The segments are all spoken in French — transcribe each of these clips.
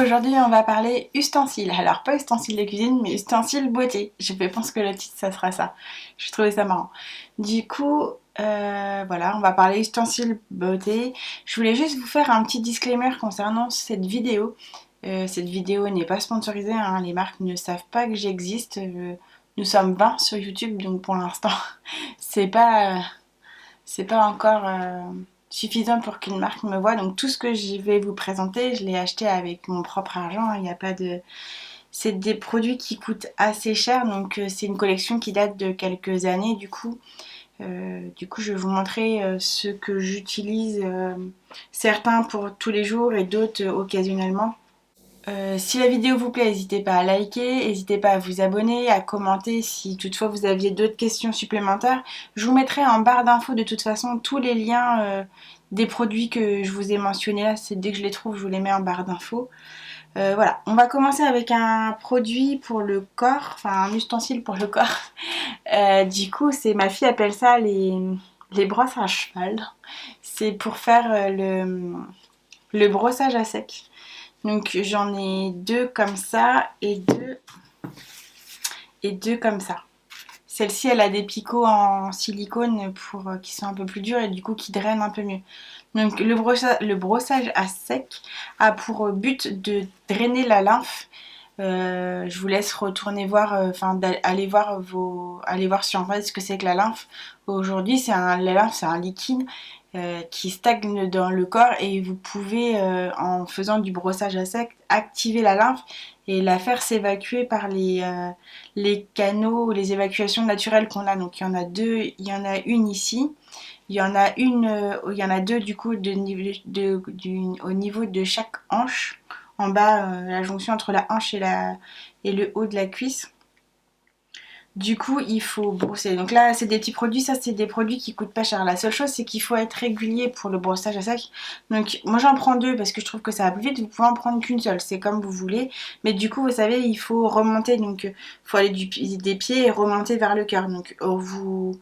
Aujourd'hui on va parler ustensiles, alors pas ustensiles de cuisine mais ustensiles beauté. Je pense que le titre ça sera ça, je trouvais ça marrant. Du coup voilà, on va parler ustensiles beauté. Je voulais juste vous faire un petit disclaimer concernant cette vidéo. Cette vidéo n'est pas sponsorisée, hein, les marques ne savent pas que j'existe. Nous sommes 20 sur YouTube donc pour l'instant c'est pas encore suffisant pour qu'une marque me voie. Donc tout ce que je vais vous présenter, je l'ai acheté avec mon propre argent. Il n'y a pas de... C'est des produits qui coûtent assez cher, donc c'est une collection qui date de quelques années du coup. Je vais vous montrer ce que j'utilise, certains pour tous les jours et d'autres occasionnellement. Si la vidéo vous plaît, n'hésitez pas à liker, n'hésitez pas à vous abonner, à commenter si toutefois vous aviez d'autres questions supplémentaires. Je vous mettrai en barre d'infos de toute façon tous les liens des produits que je vous ai mentionnés là. C'est dès que je les trouve, je vous les mets en barre d'infos. Voilà, on va commencer avec un produit pour le corps, enfin un ustensile pour le corps. Du coup, ma fille appelle ça les brosses à cheval. C'est pour faire le brossage à sec. Donc j'en ai deux comme ça et deux comme ça. Celle-ci elle a des picots en silicone qui sont un peu plus durs et du coup qui drainent un peu mieux. Donc le brossage à sec a pour but de drainer la lymphe. Je vous laisse retourner voir, aller voir sur internet ce que c'est que la lymphe. Aujourd'hui la lymphe c'est un liquide qui stagne dans le corps et vous pouvez en faisant du brossage à sec activer la lymphe et la faire s'évacuer par les canaux, les évacuations naturelles qu'on a. Donc il y en a deux, il y en a une ici, il y en a deux du coup au niveau de chaque hanche, en bas, la jonction entre la hanche et le haut de la cuisse. Du coup, il faut brosser. Donc là, c'est des petits produits. Ça, c'est des produits qui coûtent pas cher. La seule chose, c'est qu'il faut être régulier pour le brossage à sec. Donc, moi, j'en prends deux parce que je trouve que ça va plus vite. Vous pouvez en prendre qu'une seule. C'est comme vous voulez. Mais du coup, vous savez, il faut remonter. Donc, il faut aller des pieds et remonter vers le cœur. Donc, vous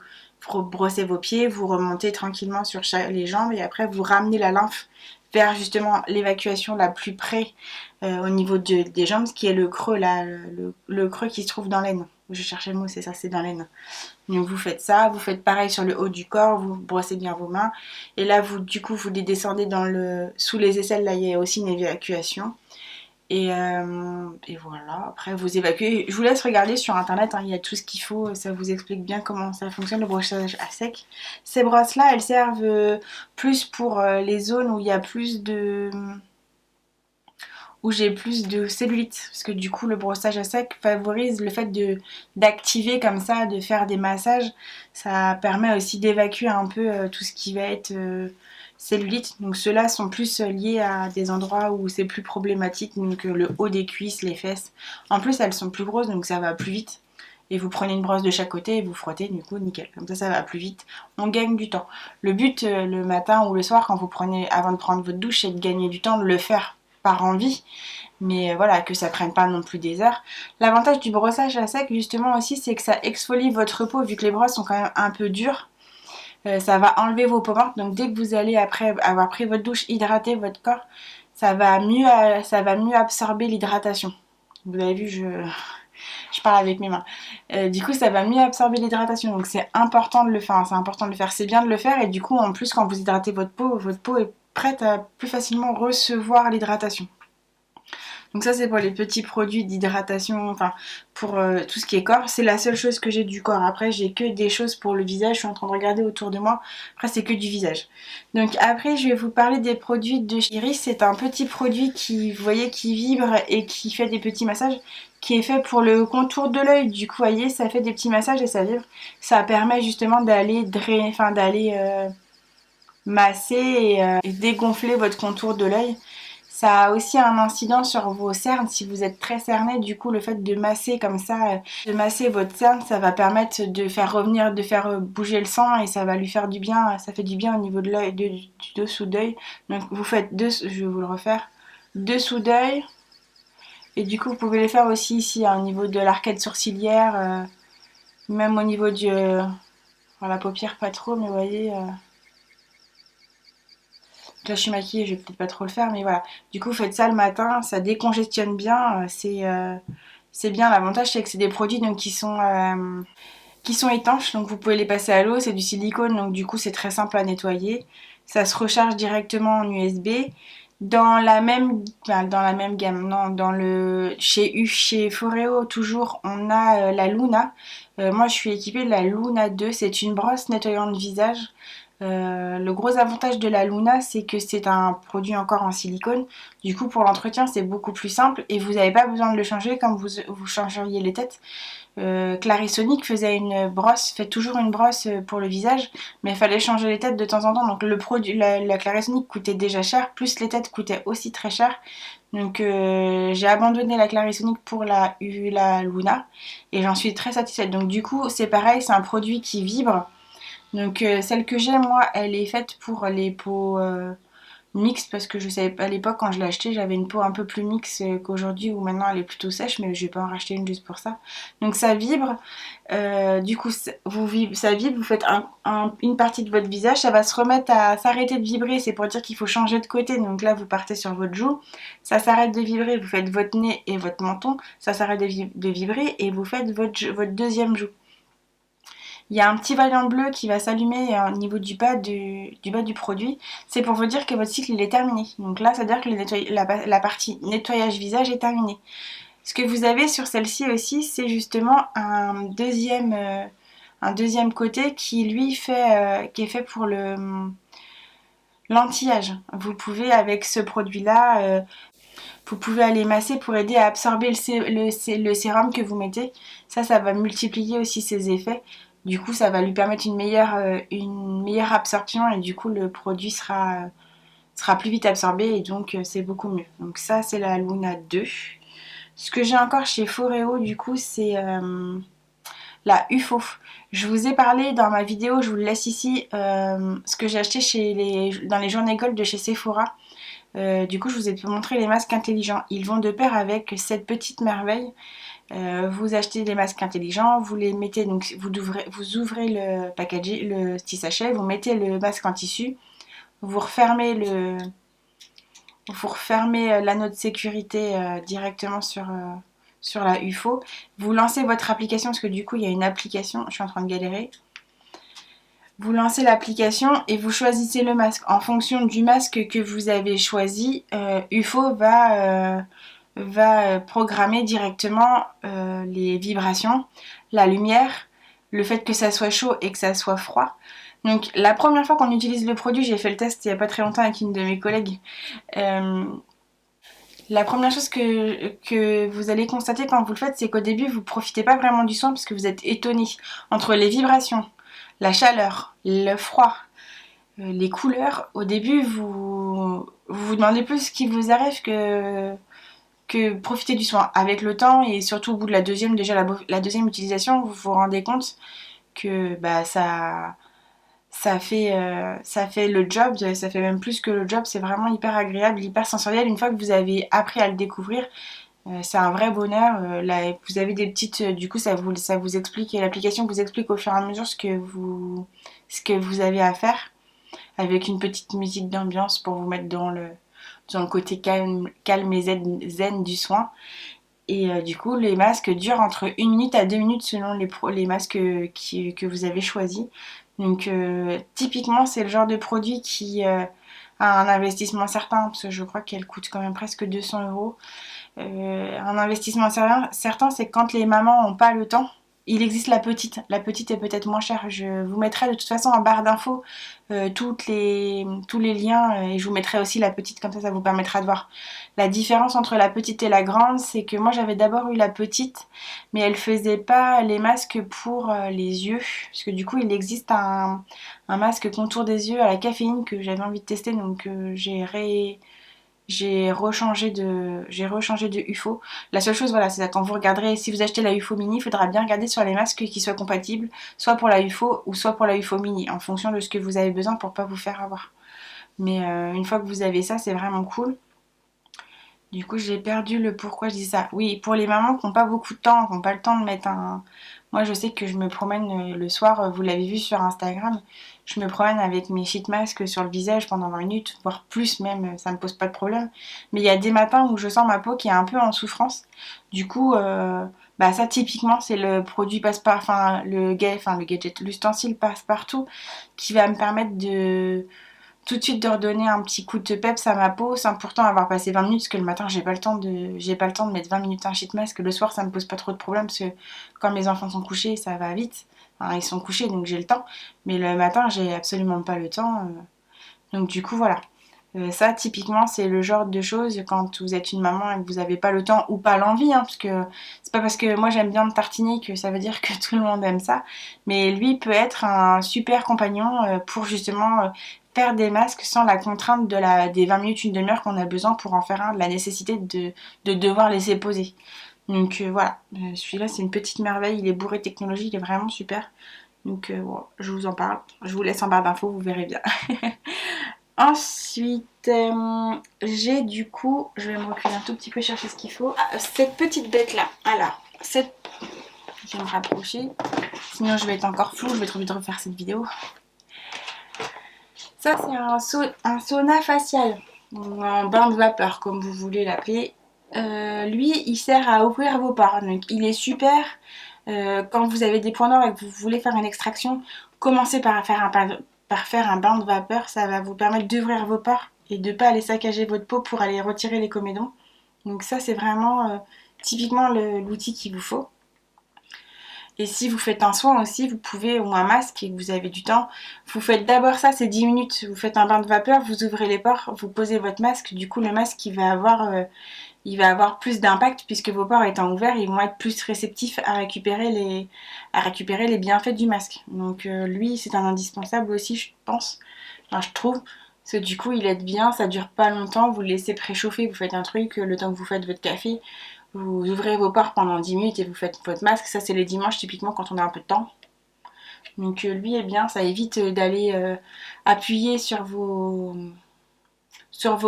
brossez vos pieds, vous remontez tranquillement sur les jambes et après, vous ramenez la lymphe vers justement l'évacuation la plus près au niveau des jambes, ce qui est le creux là, le creux qui se trouve dans l'aine. Je cherchais le mot, c'est ça, c'est dans l'aine. Donc vous faites ça, vous faites pareil sur le haut du corps, vous brossez bien vos mains. Et là, du coup, vous les descendez sous les aisselles, là, il y a aussi une évacuation. Et voilà, après vous évacuez. Je vous laisse regarder sur internet, hein, il y a tout ce qu'il faut, ça vous explique bien comment ça fonctionne le brossage à sec. Ces brosses là, elles servent plus pour les zones où il y a où j'ai plus de cellulite, parce que du coup le brossage à sec favorise le fait d'activer comme ça, de faire des massages. Ça permet aussi d'évacuer un peu tout ce qui va être cellulite. Donc ceux-là sont plus liés à des endroits où c'est plus problématique, donc le haut des cuisses, les fesses. En plus elles sont plus grosses, donc ça va plus vite. Et vous prenez une brosse de chaque côté et vous frottez, du coup nickel. Comme ça va plus vite. On gagne du temps. Le but le matin ou le soir quand avant de prendre votre douche, c'est de gagner du temps, de le faire par envie, mais voilà, que ça prenne pas non plus des heures. L'avantage du brossage à sec justement aussi, c'est que ça exfolie votre peau, vu que les brosses sont quand même un peu dures. Ça va enlever vos peaux mortes, donc dès que vous allez, après avoir pris votre douche, hydrater votre corps, ça va mieux absorber l'hydratation. Vous avez vu, je parle avec mes mains. Du coup, ça va mieux absorber l'hydratation, donc c'est important de le faire. C'est bien de le faire, et du coup, en plus, quand vous hydratez votre peau est prête à plus facilement recevoir l'hydratation. Donc ça, c'est pour les petits produits d'hydratation, enfin pour tout ce qui est corps. C'est la seule chose que j'ai du corps. Après, j'ai que des choses pour le visage. Je suis en train de regarder autour de moi. Après, c'est que du visage. Donc après, je vais vous parler des produits de chez Iris. C'est un petit produit vous voyez, qui vibre et qui fait des petits massages, qui est fait pour le contour de l'œil. Du coup, vous voyez, ça fait des petits massages et ça vibre. Ça permet justement d'aller masser et dégonfler votre contour de l'œil. Ça a aussi un incident sur vos cernes si vous êtes très cerné. Du coup, le fait de masser comme ça, de masser votre cerne, ça va permettre de faire bouger le sang et ça va lui faire du bien. Ça fait du bien au niveau de l'œil, du dessous d'œil. Donc vous faites je vais vous le refaire, dessous d'œil. Et du coup, vous pouvez les faire aussi ici, au niveau de l'arcade sourcilière, même au niveau la paupière pas trop, mais vous voyez. Là je suis maquillée, je vais peut-être pas trop le faire, mais voilà. Du coup faites ça le matin, ça décongestionne bien, c'est bien. L'avantage c'est que c'est des produits donc, qui sont étanches, donc vous pouvez les passer à l'eau, c'est du silicone, donc du coup c'est très simple à nettoyer. Ça se recharge directement en USB. Dans la même gamme, non, chez Foreo toujours, on a la Luna. Moi je suis équipée de la Luna 2, c'est une brosse nettoyante visage. Le gros avantage de la Luna, c'est que c'est un produit encore en silicone. Du coup, pour l'entretien, c'est beaucoup plus simple et vous n'avez pas besoin de le changer comme vous changeriez les têtes. Clarisonic fait toujours une brosse pour le visage, mais il fallait changer les têtes de temps en temps. Donc le produit, la Clarisonic coûtait déjà cher, plus les têtes coûtaient aussi très cher. Donc j'ai abandonné la Clarisonic pour la Luna et j'en suis très satisfaite. Donc du coup c'est pareil, c'est un produit qui vibre. Donc celle que j'ai moi, elle est faite pour les peaux mixtes parce que je savais pas à l'époque quand je l'ai achetée, j'avais une peau un peu plus mixte qu'aujourd'hui où maintenant elle est plutôt sèche, mais je vais pas en racheter une juste pour ça. Donc ça vibre, du coup ça vibre, vous faites une partie de votre visage, ça va se remettre à s'arrêter de vibrer, c'est pour dire qu'il faut changer de côté. Donc là vous partez sur votre joue, ça s'arrête de vibrer, vous faites votre nez et votre menton, ça s'arrête de vibrer et vous faites votre deuxième joue. Il y a un petit voyant bleu qui va s'allumer au niveau du bas du produit. C'est pour vous dire que votre cycle il est terminé. Donc là, ça veut dire que la partie nettoyage visage est terminée. Ce que vous avez sur celle-ci aussi, c'est justement un deuxième côté qui lui qui est fait pour l'anti-âge. Vous pouvez avec ce produit-là, vous pouvez aller masser pour aider à absorber le sérum que vous mettez. Ça va multiplier aussi ses effets. Du coup, ça va lui permettre une meilleure absorption et du coup, le produit sera plus vite absorbé et donc c'est beaucoup mieux. Donc ça, c'est la Luna 2. Ce que j'ai encore chez Foreo, du coup, c'est la UFO. Je vous ai parlé dans ma vidéo, je vous le laisse ici, ce que j'ai acheté dans les journées gold de chez Sephora. Du coup, je vous ai montré les masques intelligents. Ils vont de pair avec cette petite merveille. Vous achetez les masques intelligents, vous les mettez, donc vous ouvrez le packaging, le petit sachet, vous mettez le masque en tissu, vous refermez l'anneau de sécurité directement sur la UFO. Vous lancez votre application, parce que du coup il y a une application, je suis en train de galérer. Vous lancez l'application et vous choisissez le masque. En fonction du masque que vous avez choisi, UFO va programmer directement les vibrations, la lumière, le fait que ça soit chaud et que ça soit froid. Donc la première fois qu'on utilise le produit, j'ai fait le test il n'y a pas très longtemps avec une de mes collègues. La première chose que vous allez constater quand vous le faites, c'est qu'au début, vous ne profitez pas vraiment du soin parce que vous êtes étonné. Entre les vibrations, la chaleur, le froid, les couleurs, au début, vous demandez plus ce qui vous arrive que profiter du soin. Avec le temps et surtout au bout de la deuxième deuxième utilisation, vous vous rendez compte que ça fait le job, ça fait même plus que le job, c'est vraiment hyper agréable, hyper sensoriel. Une fois que vous avez appris à le découvrir, c'est un vrai bonheur. Vous avez des petites, du coup ça vous explique, et l'application vous explique au fur et à mesure ce que vous avez à faire, avec une petite musique d'ambiance pour vous mettre dans le côté calme et zen du soin. Et du coup, les masques durent entre 1 minute à 2 minutes selon les masques que vous avez choisis. Donc typiquement, c'est le genre de produit qui a un investissement certain, parce que je crois qu'elle coûte quand même presque 200 €. Un investissement certain, c'est quand les mamans n'ont pas le temps. Il existe la petite. La petite est peut-être moins chère. Je vous mettrai de toute façon en barre d'infos tous les liens et je vous mettrai aussi la petite, comme ça vous permettra de voir. La différence entre la petite et la grande, c'est que moi j'avais d'abord eu la petite, mais elle faisait pas les masques pour les yeux. Parce que du coup il existe un masque contour des yeux à la caféine que j'avais envie de tester, donc j'ai rechangé de UFO. La seule chose, voilà, c'est que quand vous regarderez, si vous achetez la UFO mini, il faudra bien regarder sur les masques qui soient compatibles, soit pour la UFO ou soit pour la UFO mini, en fonction de ce que vous avez besoin pour pas vous faire avoir. Mais une fois que vous avez ça, c'est vraiment cool. Du coup, j'ai perdu le pourquoi je dis ça. Oui, pour les mamans qui n'ont pas beaucoup de temps, qui n'ont pas le temps de mettre un... Moi, je sais que je me promène le soir, vous l'avez vu sur Instagram, je me promène avec mes sheet masks sur le visage pendant 20 minutes, voire plus même, ça me pose pas de problème. Mais il y a des matins où je sens ma peau qui est un peu en souffrance. Du coup, bah ça typiquement, c'est le produit passe-partout, enfin le gadget, l'ustensile passe-partout qui va me permettre de tout de suite de redonner un petit coup de peps à ma peau sans pourtant avoir passé 20 minutes parce que le matin j'ai pas le temps de mettre 20 minutes un sheet mask. Le soir ça me pose pas trop de problème parce que quand mes enfants sont couchés ça va vite. Enfin, ils sont couchés donc j'ai le temps, mais le matin j'ai absolument pas le temps. Donc du coup voilà. Ça typiquement c'est le genre de choses quand vous êtes une maman et que vous avez pas le temps ou pas l'envie, hein, parce que c'est pas parce que moi j'aime bien me tartiner que ça veut dire que tout le monde aime ça, mais lui peut être un super compagnon pour justement faire des masques sans la contrainte des 20 minutes, une demi-heure qu'on a besoin pour en faire un, de la nécessité de devoir laisser poser. Donc voilà, celui-là c'est une petite merveille, il est bourré de technologie, il est vraiment super. Donc bon, je vous en parle, je vous laisse en barre d'infos, vous verrez bien. Ensuite, j'ai du coup, je vais me reculer un tout petit peu chercher ce qu'il faut. Ah, cette petite bête là, alors, je vais me rapprocher, sinon je vais être encore floue, je vais être obligée de refaire cette vidéo. Ça c'est un sauna facial, ou un bain de vapeur comme vous voulez l'appeler. Lui il sert à ouvrir vos pores, donc il est super quand vous avez des points noirs et que vous voulez faire une extraction. Commencez par faire un bain de vapeur, ça va vous permettre d'ouvrir vos pores et de ne pas aller saccager votre peau pour aller retirer les comédons. Donc ça c'est vraiment typiquement l'outil qu'il vous faut. Et si vous faites un soin aussi, vous pouvez, ou un masque et que vous avez du temps, vous faites d'abord ça, c'est 10 minutes. Vous faites un bain de vapeur, vous ouvrez les pores, vous posez votre masque. Du coup, le masque, il va avoir plus d'impact puisque vos pores étant ouverts, ils vont être plus réceptifs à récupérer les bienfaits du masque. Donc lui, c'est un indispensable aussi, je pense. Enfin, je trouve. Parce que du coup, il aide bien, ça dure pas longtemps, vous le laissez préchauffer, vous faites un truc, le temps que vous faites votre café, vous ouvrez vos pores pendant 10 minutes et vous faites votre masque. Ça, c'est les dimanches typiquement quand on a un peu de temps. Donc lui est bien, ça évite d'aller appuyer sur vos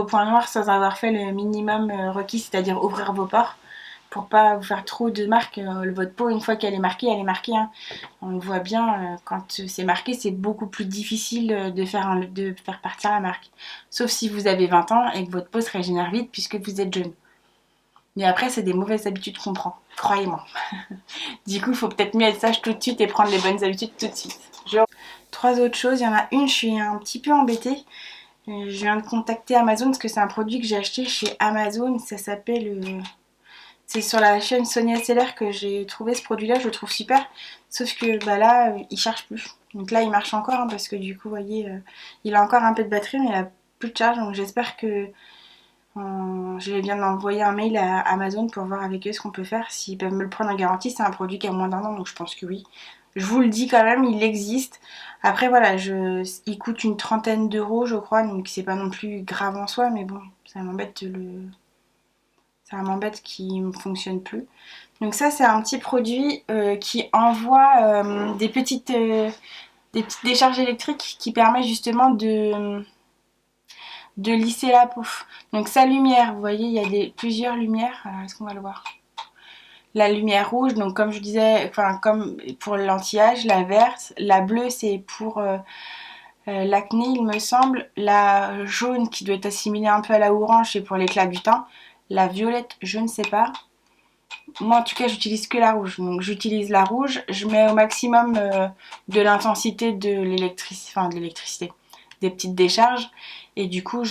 points noirs sans avoir fait le minimum requis, c'est-à-dire ouvrir vos pores pour pas vous faire trop de marques. Votre peau, une fois qu'elle est marquée, elle est marquée. Hein. On le voit bien, quand c'est marqué, c'est beaucoup plus difficile de faire partir la marque. Sauf si vous avez 20 ans et que votre peau se régénère vite puisque vous êtes jeune. Mais après, c'est des mauvaises habitudes qu'on prend, croyez-moi. Du coup, il faut peut-être mieux être sage tout de suite et prendre les bonnes habitudes tout de suite. Trois autres choses, il y en a une, je suis un petit peu embêtée. Je viens de contacter Amazon parce que c'est un produit que j'ai acheté chez Amazon. Ça s'appelle... C'est sur la chaîne Sonia Seller que j'ai trouvé ce produit-là. Je le trouve super. Sauf que bah là, il charge plus. Donc là, il marche encore hein, parce que du coup, vous voyez, il a encore un peu de batterie, mais il a plus de charge. Donc j'espère que je vais bien envoyer un mail à Amazon pour voir avec eux ce qu'on peut faire. S'ils peuvent me le prendre en garantie, c'est un produit qui a moins d'un an, donc je pense que oui. Je vous le dis quand même, il existe. Après voilà, il coûte une trentaine d'euros je crois, donc c'est pas non plus grave en soi, mais bon, ça m'embête qu'il ne fonctionne plus. Donc ça c'est un petit produit qui envoie des petites décharges électriques qui permettent justement de lisser la peau. Donc sa lumière, vous voyez, il y a plusieurs lumières. Alors est-ce qu'on va le voir? La lumière rouge, donc comme je disais, enfin comme pour l'anti-âge, la verte, la bleue c'est pour l'acné il me semble, la jaune qui doit être assimilée un peu à la orange c'est pour l'éclat du teint, la violette je ne sais pas. Moi en tout cas j'utilise que la rouge, donc j'utilise la rouge, je mets au maximum de l'intensité de l'électricité, des petites décharges et du coup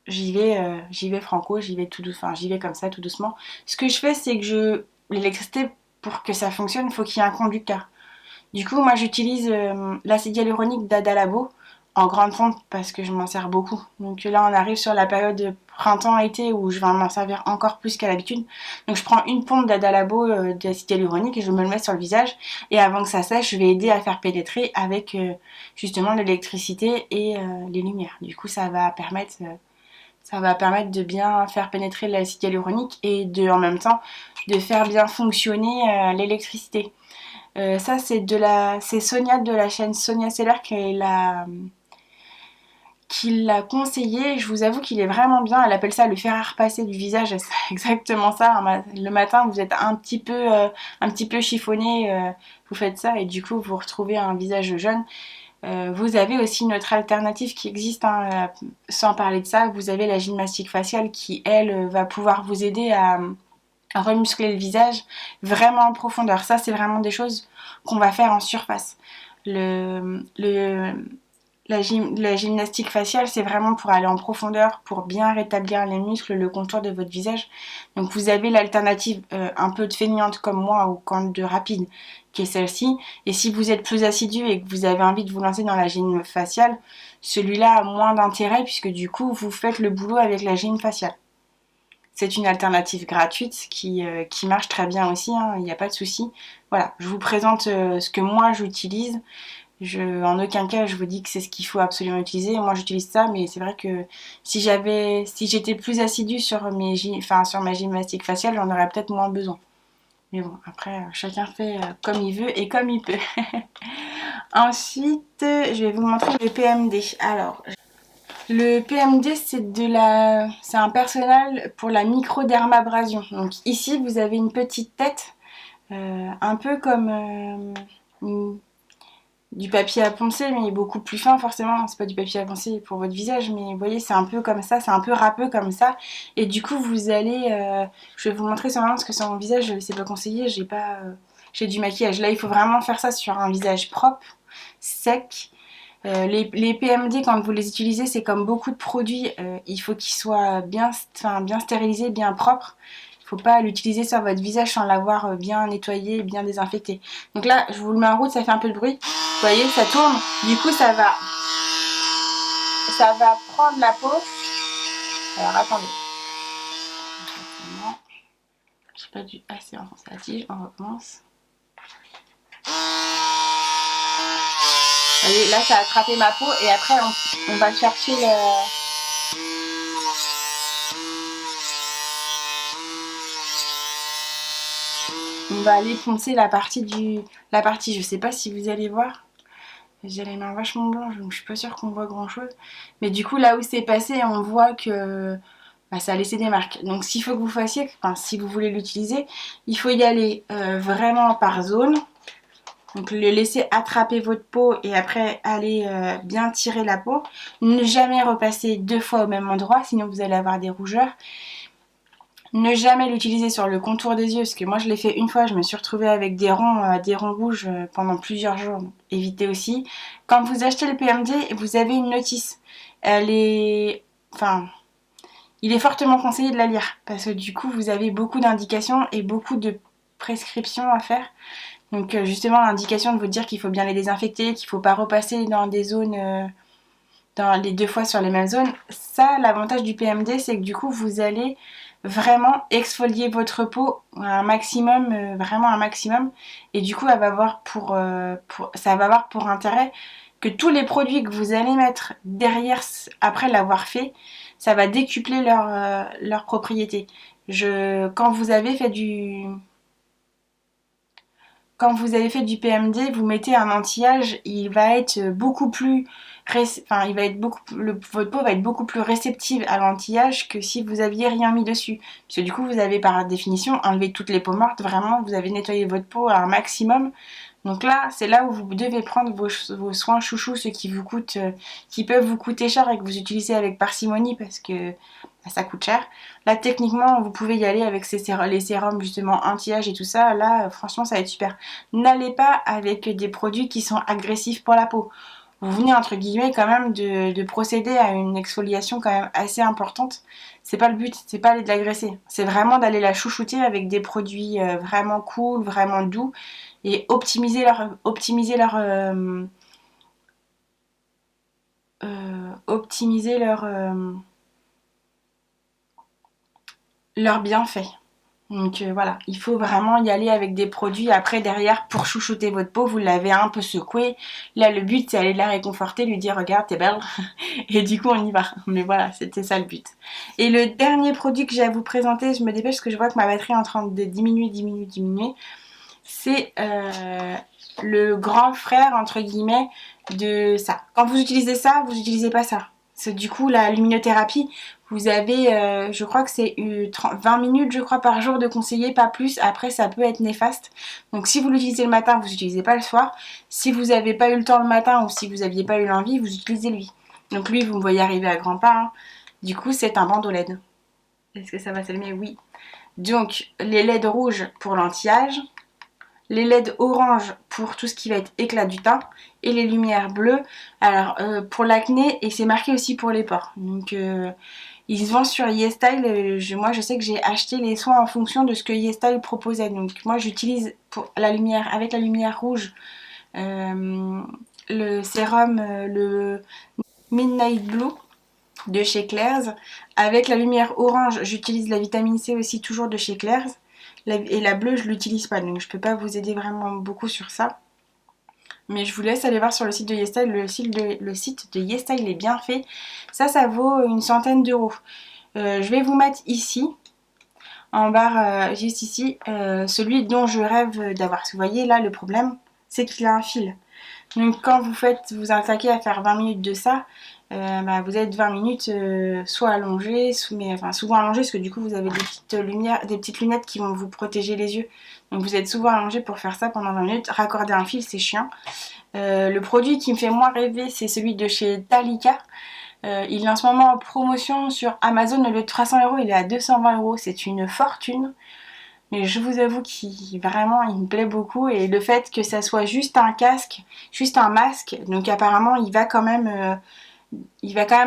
j'y vais franco, j'y vais tout doucement, enfin j'y vais comme ça tout doucement. Ce que je fais c'est que l'électricité pour que ça fonctionne, il faut qu'il y ait un conducteur. Du coup moi j'utilise l'acide hyaluronique d'Adalabo en grande pompe parce que je m'en sers beaucoup. Donc là on arrive sur la période printemps-été où je vais m'en servir encore plus qu'à l'habitude. Donc je prends une pompe d'Adalabo d'acide hyaluronique et je me le mets sur le visage et avant que ça sèche je vais aider à faire pénétrer avec justement l'électricité et les lumières. Du coup ça va permettre de bien faire pénétrer l'acide hyaluronique et en même temps de faire bien fonctionner l'électricité. Ça c'est Sonia de la chaîne Sonia Seller qui l'a conseillé. Je vous avoue qu'il est vraiment bien. Elle appelle ça le fer à repasser du visage. C'est exactement ça. Le matin, vous êtes un petit peu chiffonné. Vous faites ça et du coup, vous retrouvez un visage jeune. Vous avez aussi une autre alternative qui existe, hein, sans parler de ça. Vous avez la gymnastique faciale qui, elle, va pouvoir vous aider à remuscler le visage vraiment en profondeur. Ça, c'est vraiment des choses qu'on va faire en surface. La gymnastique faciale, c'est vraiment pour aller en profondeur, pour bien rétablir les muscles, le contour de votre visage. Donc vous avez l'alternative un peu de feignante comme moi ou quand de rapide, qui est celle-ci. Et si vous êtes plus assidu et que vous avez envie de vous lancer dans la gym faciale, celui-là a moins d'intérêt puisque du coup vous faites le boulot avec la gym faciale. C'est une alternative gratuite qui marche très bien aussi, hein, il n'y a pas de souci. Voilà, je vous présente ce que moi j'utilise. En aucun cas je vous dis que c'est ce qu'il faut absolument utiliser. Moi j'utilise ça, mais c'est vrai que si j'étais plus assidue sur sur ma gymnastique faciale, j'en aurais peut-être moins besoin. Mais bon, après chacun fait comme il veut et comme il peut. Ensuite, je vais vous montrer le PMD. Alors, le PMD, c'est un personnel pour la microdermabrasion. Donc ici, vous avez une petite tête, un peu comme du papier à poncer, mais beaucoup plus fin forcément. C'est pas du papier à poncer pour votre visage, mais vous voyez, c'est un peu comme ça, c'est un peu râpeux comme ça. Et du coup, vous allez, je vais vous montrer sur parce que sur mon visage, c'est pas conseillé, j'ai du maquillage. Là, il faut vraiment faire ça sur un visage propre, sec. Les PMD, quand vous les utilisez, c'est comme beaucoup de produits, il faut qu'ils soient bien stérilisés, bien propres. Il ne faut pas l'utiliser sur votre visage sans l'avoir bien nettoyé, bien désinfecté. Donc là, je vous le mets en route, ça fait un peu de bruit. Vous voyez, ça tourne. Du coup, ça va prendre la peau. Alors, attendez. Je n'ai pas dû assez enfoncer la tige. On recommence. Vous voyez, là, ça a attrapé ma peau. Et après, on va chercher on va aller poncer la partie, je sais pas si vous allez voir. J'ai les mains vachement blanches, donc je suis pas sûre qu'on voit grand chose. Mais du coup, là où c'est passé, on voit que ça a laissé des marques. Donc, s'il faut que vous fassiez, si vous voulez l'utiliser, il faut y aller vraiment par zone. Donc, le laisser attraper votre peau et après aller bien tirer la peau. Ne jamais repasser 2 fois au même endroit, sinon vous allez avoir des rougeurs. Ne jamais l'utiliser sur le contour des yeux, parce que moi je l'ai fait une fois, je me suis retrouvée avec des ronds rouges pendant plusieurs jours. Donc, évitez aussi. Quand vous achetez le PMD, vous avez une notice. Il est fortement conseillé de la lire, parce que du coup vous avez beaucoup d'indications et beaucoup de prescriptions à faire. Donc justement l'indication de vous dire qu'il faut bien les désinfecter, qu'il ne faut pas repasser dans des zones, dans les 2 fois sur les mêmes zones. Ça, l'avantage du PMD, c'est que du coup vous allez vraiment exfolier votre peau un maximum, vraiment un maximum, et du coup ça va avoir pour intérêt que tous les produits que vous allez mettre derrière après l'avoir fait, ça va décupler leur propriété. Quand vous avez fait du PMD, vous mettez un anti-âge, il va être beaucoup plus votre peau va être beaucoup plus réceptive à l'anti-âge que si vous aviez rien mis dessus. Parce que du coup, vous avez par définition enlevé toutes les peaux mortes, vraiment, vous avez nettoyé votre peau à un maximum. Donc là, c'est là où vous devez prendre vos soins chouchous, ceux qui peuvent vous coûter cher et que vous utilisez avec parcimonie parce que ça coûte cher. Là, techniquement, vous pouvez y aller avec les sérums justement anti-âge et tout ça. Là, franchement, ça va être super. N'allez pas avec des produits qui sont agressifs pour la peau. Vous venez entre guillemets quand même de procéder à une exfoliation quand même assez importante. C'est pas le but, c'est pas aller de l'agresser. C'est vraiment d'aller la chouchouter avec des produits vraiment cool, vraiment doux et optimiser leurs bienfaits. Donc voilà, il faut vraiment y aller avec des produits après derrière pour chouchouter votre peau, vous l'avez un peu secoué. Là le but c'est aller la réconforter, lui dire regarde t'es belle et du coup on y va. Mais voilà, c'était ça le but. Et le dernier produit que j'ai à vous présenter, je me dépêche parce que je vois que ma batterie est en train de diminuer. C'est le grand frère entre guillemets de ça. Quand vous utilisez ça, vous n'utilisez pas ça. Du coup, la luminothérapie, vous avez, je crois que c'est 20 minutes, je crois, par jour de conseiller, pas plus. Après, ça peut être néfaste. Donc, si vous l'utilisez le matin, vous n'utilisez pas le soir. Si vous n'avez pas eu le temps le matin ou si vous n'aviez pas eu l'envie, vous utilisez lui. Donc, lui, vous me voyez arriver à grands pas, hein. Du coup, c'est un bandeau LED. Est-ce que ça va s'allumer? Oui. Donc, les LED rouges pour l'anti-âge, les LED orange pour tout ce qui va être éclat du teint et les lumières bleues alors pour l'acné, et c'est marqué aussi pour les pores. Donc ils se vendent sur YesStyle. Moi je sais que j'ai acheté les soins en fonction de ce que YesStyle proposait. Donc moi j'utilise pour la lumière, avec la lumière rouge, le sérum, le Midnight Blue de chez Claire's. Avec la lumière orange, j'utilise la vitamine C aussi, toujours de chez Claire's. Et la bleue, je l'utilise pas, donc je peux pas vous aider vraiment beaucoup sur ça. Mais je vous laisse aller voir sur le site de YesStyle. Le site de YesStyle est bien fait. Ça vaut une centaine d'euros. Je vais vous mettre ici, en barre, juste ici, celui dont je rêve d'avoir. Vous voyez là, le problème, c'est qu'il a un fil. Donc quand vous attaquez à faire 20 minutes de ça, vous êtes 20 minutes soit allongé, souvent allongé, parce que du coup vous avez des petites lunettes qui vont vous protéger les yeux. Donc vous êtes souvent allongé pour faire ça pendant 20 minutes. Raccorder un fil, c'est chiant. Le produit qui me fait moins rêver, c'est celui de chez Talika. Il est en ce moment en promotion sur Amazon. Au lieu de 300 euros, il est à 220 euros. C'est une fortune. Mais je vous avoue qu'il vraiment il me plaît beaucoup, et le fait que ça soit juste un casque, juste un masque, donc apparemment il va quand même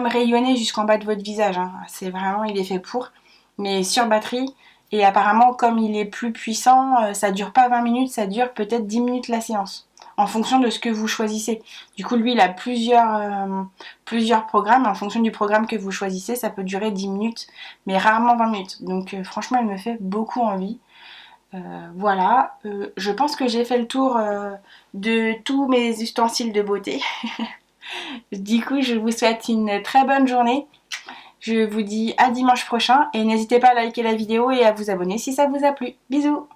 rayonner jusqu'en bas de votre visage, hein. C'est vraiment, il est fait pour, mais sur batterie, et apparemment comme il est plus puissant, ça dure pas 20 minutes, ça dure peut-être 10 minutes la séance, en fonction de ce que vous choisissez. Du coup lui il a plusieurs programmes, en fonction du programme que vous choisissez, ça peut durer 10 minutes, mais rarement 20 minutes, donc franchement il me fait beaucoup envie. Voilà, je pense que j'ai fait le tour de tous mes ustensiles de beauté. Du coup, je vous souhaite une très bonne journée. Je vous dis à dimanche prochain et n'hésitez pas à liker la vidéo et à vous abonner si ça vous a plu. Bisous!